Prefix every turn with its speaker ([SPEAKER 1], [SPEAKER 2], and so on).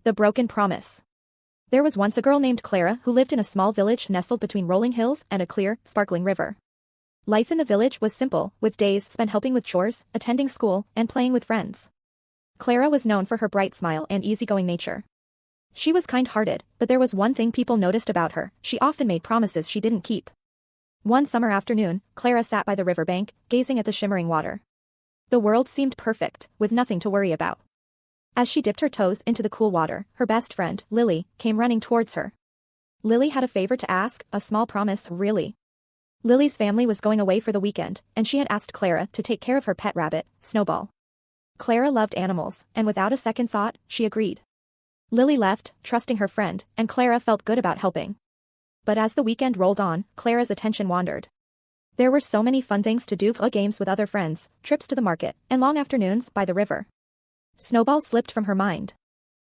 [SPEAKER 1] The Broken Promise. There was once a girl named Clara who lived in a small village nestled between rolling hills and a clear, sparkling river. Life in the village was simple, with days spent helping with chores, attending school, and playing with friends. Clara was known for her bright smile and easygoing nature. She was kind-hearted, but there was one thing people noticed about her: she often made promises she didn't keep. One summer afternoon, Clara sat by the riverbank, gazing at the shimmering water. The world seemed perfect, with nothing to worry about. As she dipped her toes into the cool water, her best friend, Lily, came running towards her. Lily had a favor to ask, a small promise, really. Lily's family was going away for the weekend, and she had asked Clara to take care of her pet rabbit, Snowball. Clara loved animals, and without a second thought, she agreed. Lily left, trusting her friend, and Clara felt good about helping. But as the weekend rolled on, Clara's attention wandered. There were so many fun things to do: games with other friends, trips to the market, and long afternoons by the river. Snowball slipped from her mind.